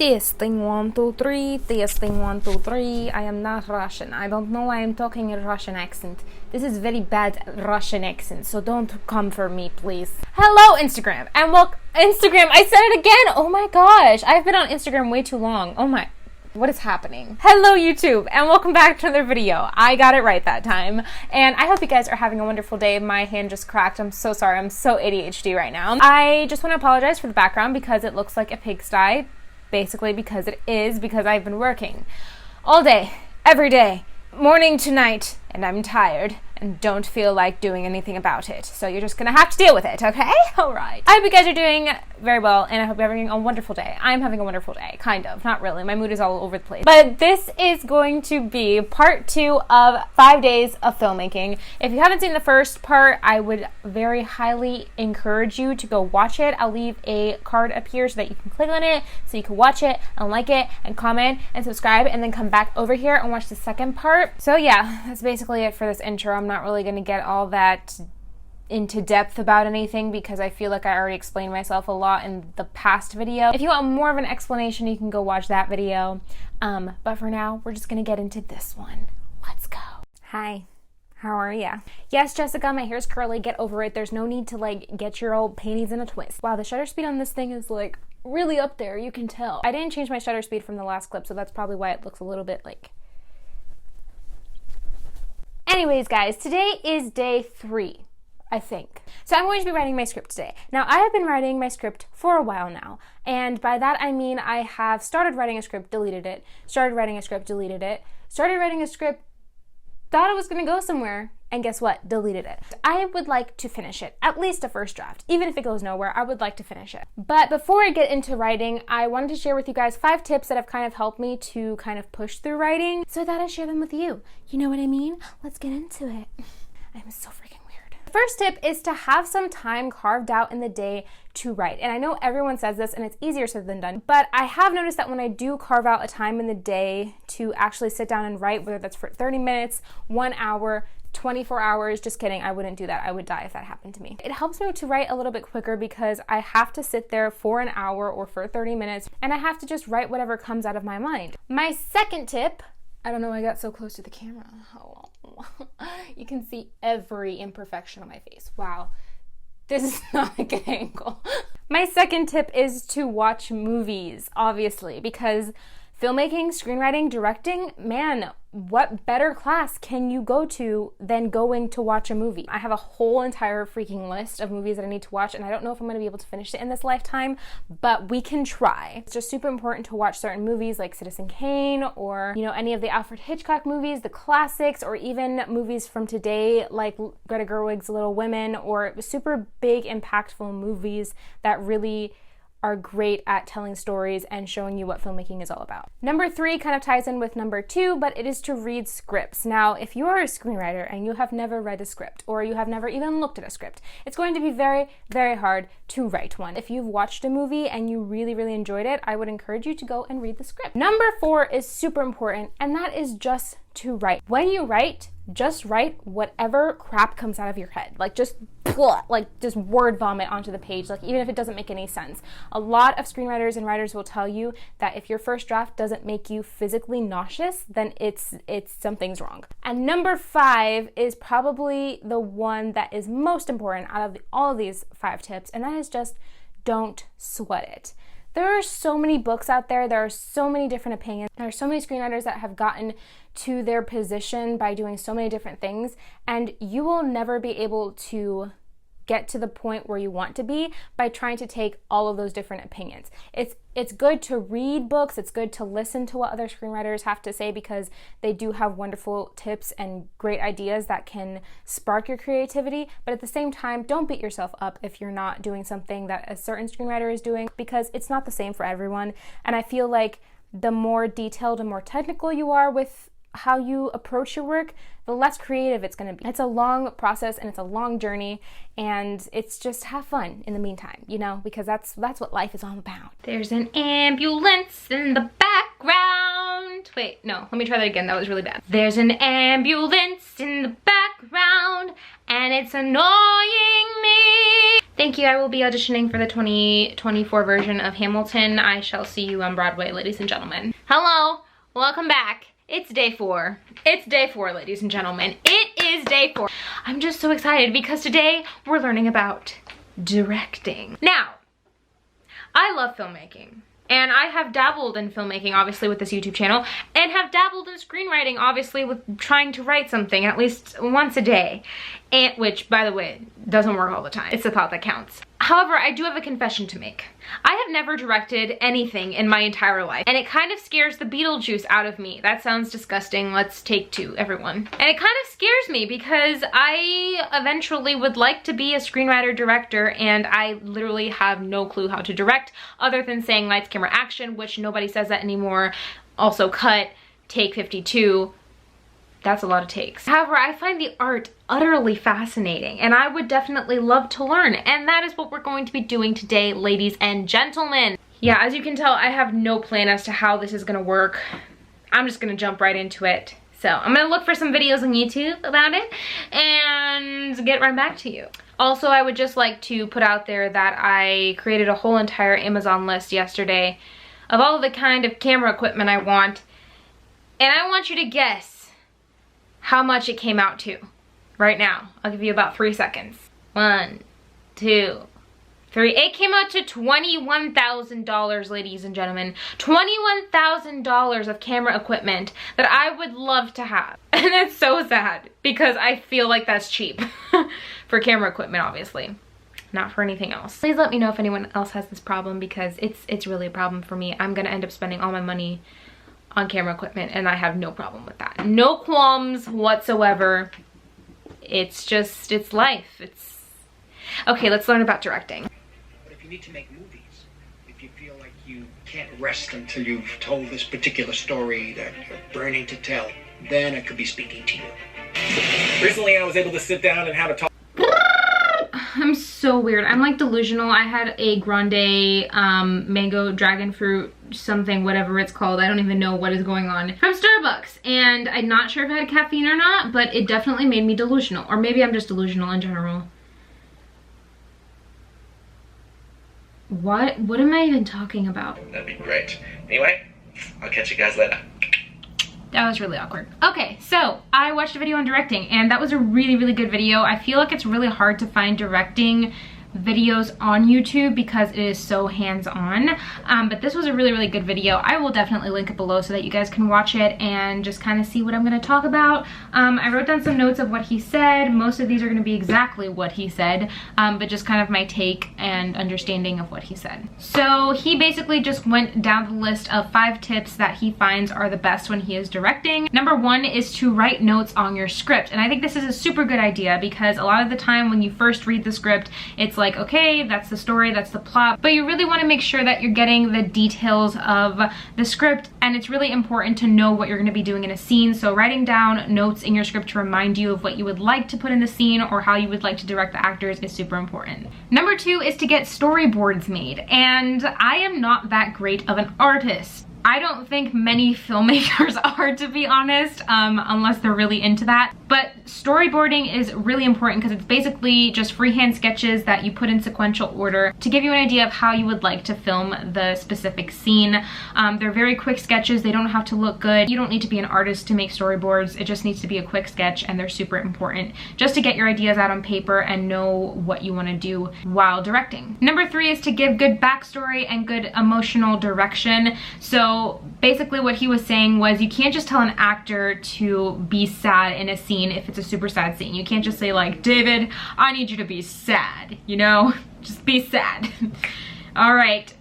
Testing 1 2 3, testing 1 2 3. I am not Russian. I don't know why I'm talking in Russian accent. This is very bad Russian accent, so don't come for me, please. Hello, Instagram, and Instagram, I said it again! Oh my gosh, I've been on Instagram way too long. Oh my, what is happening? Hello, YouTube, and welcome back to another video. I got it right that time, and I hope you guys are having a wonderful day. My hand just cracked. I'm so sorry. I'm so ADHD right now. I just want to apologize for the background because it looks like a pigsty. Basically because it is, because I've been working all day, every day, morning to night, and I'm tired and don't feel like doing anything about it. So you're just gonna have to deal with it, okay? All right. I hope you guys are doing very well, and I hope you're having a wonderful day. I'm having a wonderful day, kind of, not really. My mood is all over the place. But this is going to be part 2 of 5 days of filmmaking. If you haven't seen the first part, I would very highly encourage you to go watch it. I'll leave a card up here so that you can click on it, so you can watch it and like it and comment and subscribe, and then come back over here and watch the second part. So yeah, that's basically it for this intro. I'm not really going to get all that into depth about anything because I feel like I already explained myself a lot in the past video. If you want more of an explanation, you can go watch that video. But for now, we're just going to get into this one. Let's go. Hi. How are ya? Yes, Jessica, my hair's curly. Get over it. There's no need to like get your old panties in a twist. Wow, the shutter speed on this thing is like really up there. You can tell. I didn't change my shutter speed from the last clip, so that's probably why it looks a little bit like... Anyways, guys, today is day 3, I think. So I'm going to be writing my script today. Now, I have been writing my script for a while now, and by that I mean I have started writing a script, deleted it, started writing a script, deleted it, started writing a script, thought it was going to go somewhere, and guess what? Deleted it. I would like to finish it, at least a first draft. Even if it goes nowhere, I would like to finish it. But before I get into writing, I wanted to share with you guys 5 tips that have kind of helped me to kind of push through writing, so I thought I'd share them with you. You know what I mean? Let's get into it. I'm so freaking weird. The first tip is to have some time carved out in the day to write. And I know everyone says this and it's easier said than done, but I have noticed that when I do carve out a time in the day to actually sit down and write, whether that's for 30 minutes, 1 hour, 24 hours, just kidding, I wouldn't do that. I would die if that happened to me. It helps me to write a little bit quicker because I have to sit there for an hour or for 30 minutes and I have to just write whatever comes out of my mind. My second tip, I don't know, I got so close to the camera. Oh, you can see every imperfection on my face. Wow. This is not a good angle. My second tip is to watch movies, obviously, because filmmaking, screenwriting, directing, man, what better class can you go to than going to watch a movie? I have a whole entire freaking list of movies that I need to watch, and I don't know if I'm going to be able to finish it in this lifetime, but we can try. It's just super important to watch certain movies like Citizen Kane or, you know, any of the Alfred Hitchcock movies, the classics, or even movies from today like Greta Gerwig's Little Women, or super big, impactful movies that really are great at telling stories and showing you what filmmaking is all about. Number 3 kind of ties in with number 2, but it is to read scripts. Now, if you are a screenwriter and you have never read a script, or you have never even looked at a script, it's going to be very, very hard to write one. If you've watched a movie and you really, really enjoyed it, I would encourage you to go and read the script. Number 4 is super important, and that is just to write. When you write, just write whatever crap comes out of your head. Like just word vomit onto the page, like even if it doesn't make any sense. A lot of screenwriters and writers will tell you that if your first draft doesn't make you physically nauseous, then it's something's wrong. And number 5 is probably the one that is most important out of all of these 5 tips, and that is just don't sweat it. There are so many books out there. There are so many different opinions. There are so many screenwriters that have gotten to their position by doing so many different things, and you will never be able to get to the point where you want to be by trying to take all of those different opinions. It's good to read books, it's good to listen to what other screenwriters have to say because they do have wonderful tips and great ideas that can spark your creativity, but at the same time, don't beat yourself up if you're not doing something that a certain screenwriter is doing because it's not the same for everyone. And I feel like the more detailed and more technical you are with how you approach your work, the less creative it's going to be. It's a long process and it's a long journey, and it's just have fun in the meantime, you know, because that's what life is all about. There's an ambulance in the background. Wait, no, let me try that again. That was really bad. There's an ambulance in the background and it's annoying me. Thank you. I will be auditioning for the 2024 version of Hamilton. I shall see you on Broadway, ladies and gentlemen. Hello, welcome back. It's day 4. It's day 4, ladies and gentlemen. It is day 4. I'm just so excited because today we're learning about directing. Now, I love filmmaking. And I have dabbled in filmmaking, obviously, with this YouTube channel, and have dabbled in screenwriting, obviously, with trying to write something at least once a day. And, which, by the way, doesn't work all the time. It's the thought that counts. However, I do have a confession to make. I have never directed anything in my entire life, and it kind of scares the Beetlejuice out of me. That sounds disgusting. Let's take 2, everyone. And it kind of scares me because I eventually would like to be a screenwriter director, and I literally have no clue how to direct other than saying lights, camera, action, which nobody says that anymore. Also cut, take 52. That's a lot of takes. However, I find the art utterly fascinating, and I would definitely love to learn, and that is what we're going to be doing today, ladies and gentlemen. Yeah, as you can tell, I have no plan as to how this is gonna work. I'm just gonna jump right into it. So I'm gonna look for some videos on YouTube about it and get right back to you. Also, I would just like to put out there that I created a whole entire Amazon list yesterday of all of the kind of camera equipment I want, and I want you to guess how much it came out to right now. I'll give you about 3 seconds. 1, 2, 3. It came out to $21,000, ladies and gentlemen. $21,000 of camera equipment that I would love to have. And it's so sad because I feel like that's cheap for camera equipment, obviously. Not for anything else. Please let me know if anyone else has this problem because it's really a problem for me. I'm gonna end up spending all my money on camera equipment, and I have no problem with that. No qualms whatsoever. It's just, it's life. Okay, let's learn about directing. But if you need to make movies, if you feel like you can't rest until you've told this particular story that you're burning to tell, then I could be speaking to you. Recently, I was able to sit down and have a talk. I'm so weird. I'm like delusional. I had a grande mango dragon fruit something, whatever it's called. I don't even know what is going on, from Starbucks, and I'm not sure if it had caffeine or not, but it definitely made me delusional. Or maybe I'm just delusional in general. What am I even talking about? That'd be great. Anyway, I'll catch you guys later. That was really awkward. Okay, so I watched a video on directing, and that was a really, really good video. I feel like it's really hard to find directing videos on YouTube because it is so hands-on, but this was a really, really good video. I will definitely link it below so that you guys can watch it and just kind of see what I'm going to talk about. I wrote down some notes of what he said. Most of these are going to be exactly what he said, but just kind of my take and understanding of what he said. So he basically just went down the list of 5 tips that he finds are the best when he is directing. Number 1 is to write notes on your script, and I think this is a super good idea because a lot of the time when you first read the script, it's like, okay, that's the story, that's the plot, but you really want to make sure that you're getting the details of the script, and it's really important to know what you're going to be doing in a scene. So writing down notes in your script to remind you of what you would like to put in the scene or how you would like to direct the actors is super important. Number 2 is to get storyboards made, and I am not that great of an artist. I don't think many filmmakers are, to be honest, unless they're really into that. But storyboarding is really important because it's basically just freehand sketches that you put in sequential order to give you an idea of how you would like to film the specific scene. They're very quick sketches. They don't have to look good. You don't need to be an artist to make storyboards. It just needs to be a quick sketch, and they're super important just to get your ideas out on paper and know what you want to do while directing. Number 3 is to give good backstory and good emotional direction. So basically what he was saying was you can't just tell an actor to be sad in a scene if it's a super sad scene. You can't just say like, David, I need you to be sad, you know? Just be sad. All right,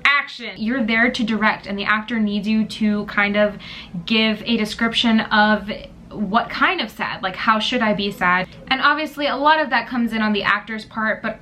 action. You're there to direct, and the actor needs you to kind of give a description of what kind of sad, like how should I be sad? And obviously a lot of that comes in on the actor's part, but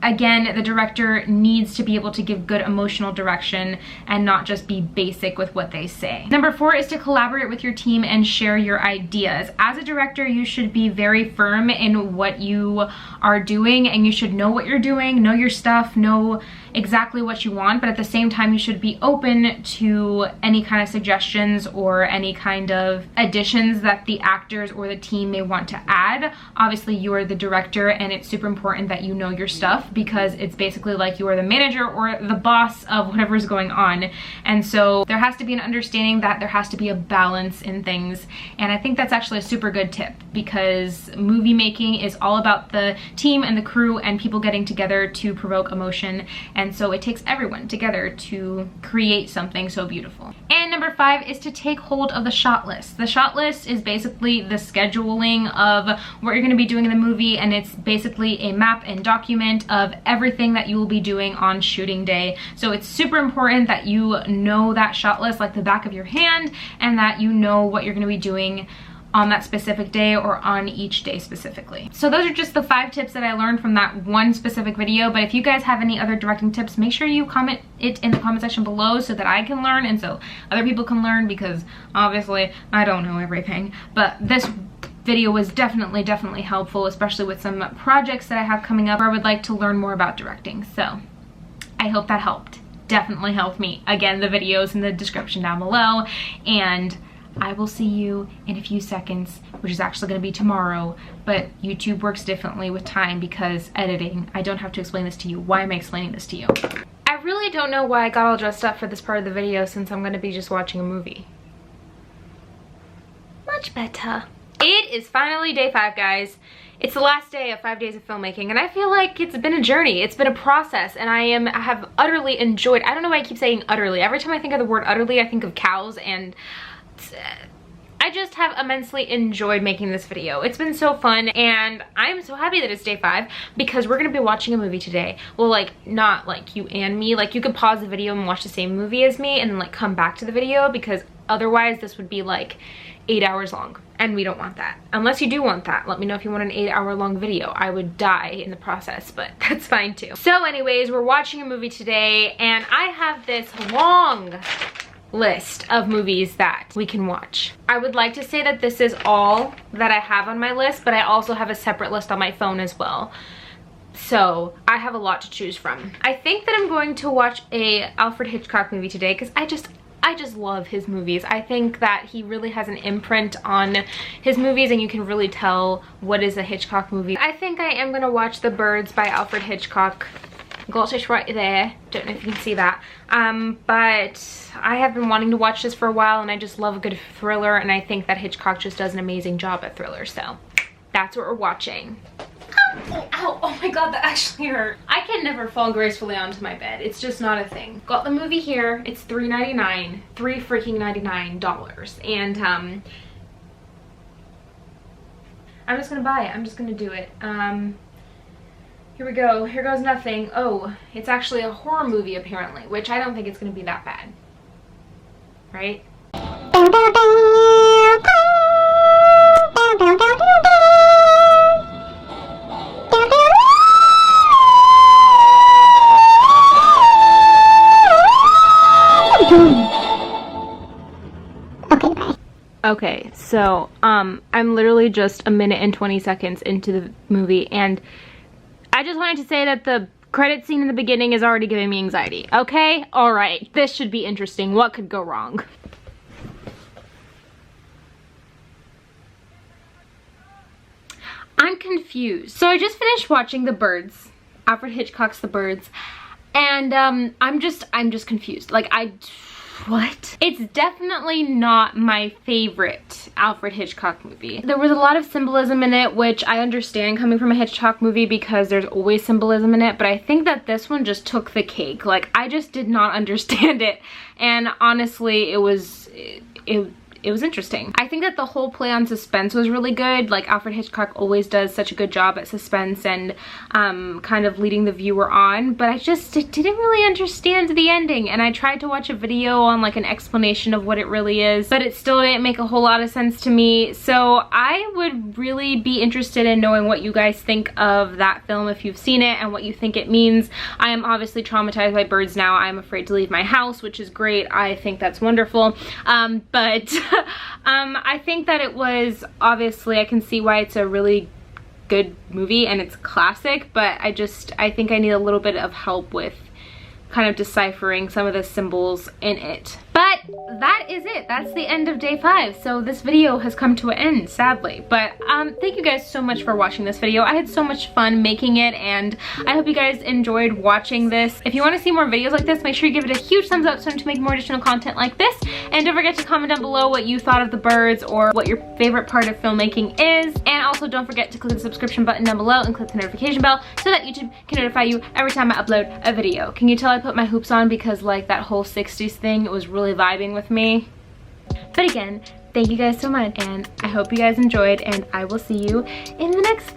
again, the director needs to be able to give good emotional direction and not just be basic with what they say. Number 4 is to collaborate with your team and share your ideas. As a director, you should be very firm in what you are doing, and you should know what you're doing, know your stuff, know exactly what you want, but at the same time you should be open to any kind of suggestions or any kind of additions that the actors or the team may want to add. Obviously you are the director and it's super important that you know your stuff, because it's basically like you are the manager or the boss of whatever's going on. And so there has to be an understanding that there has to be a balance in things, and I think that's actually a super good tip, because movie making is all about the team and the crew and people getting together to provoke emotion. And so it takes everyone together to create something so beautiful. And number 5 is to take hold of the shot list. The shot list is basically the scheduling of what you're going to be doing in the movie, and it's basically a map and document of everything that you will be doing on shooting day. So it's super important that you know that shot list like the back of your hand, and that you know what you're going to be doing on that specific day or on each day specifically. So those are just the 5 tips that I learned from that one specific video, but if you guys have any other directing tips, make sure you comment it in the comment section below so that I can learn and so other people can learn, because obviously I don't know everything. But this video was definitely helpful, especially with some projects that I have coming up where I would like to learn more about directing. So I hope that helped. Definitely helped me. Again, the video's in the description down below, and I will see you in a few seconds, which is actually going to be tomorrow, but YouTube works differently with time because editing. I don't have to explain this to you. Why am I explaining this to you? I really don't know why I got all dressed up for this part of the video, since I'm going to be just watching a movie. Much better. It is finally day 5, guys. It's the last day of 5 days of filmmaking, and I feel like it's been a journey. It's been a process, and I have utterly enjoyed. I don't know why I keep saying utterly. Every time I think of the word utterly, I think of cows, and I just have immensely enjoyed making this video. It's been so fun, and I'm so happy that it's day 5, because we're gonna be watching a movie today. Well, like, not like you and me. Like, you could pause the video and watch the same movie as me and then like come back to the video, because otherwise this would be like 8 hours long, and we don't want that. Unless you do want that, let me know if you want an 8-hour long video. I would die in the process, but that's fine too. So anyways, we're watching a movie today, and I have this long list of movies that we can watch. I would like to say that this is all that I have on my list, but I also have a separate list on my phone as well. So I have a lot to choose from. I think that I'm going to watch a Alfred Hitchcock movie today, because I just love his movies. I think that he really has an imprint on his movies, and you can really tell what is a Hitchcock movie. I think I am gonna watch The Birds by Alfred Hitchcock. Got it right there. Don't know if you can see that. But I have been wanting to watch this for a while, and I just love a good thriller, and I think that Hitchcock just does an amazing job at thrillers, so that's what we're watching. Ow, ow, oh my god, that actually hurt. I can never fall gracefully onto my bed. It's just not a thing. Got the movie here. It's $3.99. $3.99. And I'm just gonna buy it. I'm just gonna do it. Here we go. Here goes nothing. Oh, it's actually a horror movie apparently, which I don't think it's gonna be that bad. Right? Okay, so I'm literally just a minute and 20 seconds into the movie, and I just wanted to say that the credit scene in the beginning is already giving me anxiety. Okay? Alright, this should be interesting. What could go wrong? I'm confused. So I just finished watching The Birds, Alfred Hitchcock's The Birds, and I'm just confused. Like, what? It's definitely not my favorite Alfred Hitchcock movie. There was a lot of symbolism in it, which I understand coming from a Hitchcock movie because there's always symbolism in it, but I think that this one just took the cake. Like, I just did not understand it, and honestly, it it was interesting. I think that the whole play on suspense was really good. Like Alfred Hitchcock always does such a good job at suspense and kind of leading the viewer on, but I just didn't really understand the ending, and I tried to watch a video on like an explanation of what it really is, but it still didn't make a whole lot of sense to me. So I would really be interested in knowing what you guys think of that film if you've seen it and what you think it means. I am obviously traumatized by birds now. I'm afraid to leave my house, which is great. I think that's wonderful. But I think that it was, obviously I can see why it's a really good movie and it's classic, but I think I need a little bit of help with kind of deciphering some of the symbols in it. But that is it. That's the end of day 5. So this video has come to an end, sadly. But thank you guys so much for watching this video. I had so much fun making it, and I hope you guys enjoyed watching this. If you want to see more videos like this, make sure you give it a huge thumbs up so to make more additional content like this. And don't forget to comment down below what you thought of the birds or what your favorite part of filmmaking is. And also don't forget to click the subscription button down below and click the notification bell so that YouTube can notify you every time I upload a video. Can you tell I put my hoops on because like that whole 60s thing, it was really vibing with me? But again, thank you guys so much, and I hope you guys enjoyed, and I will see you in the next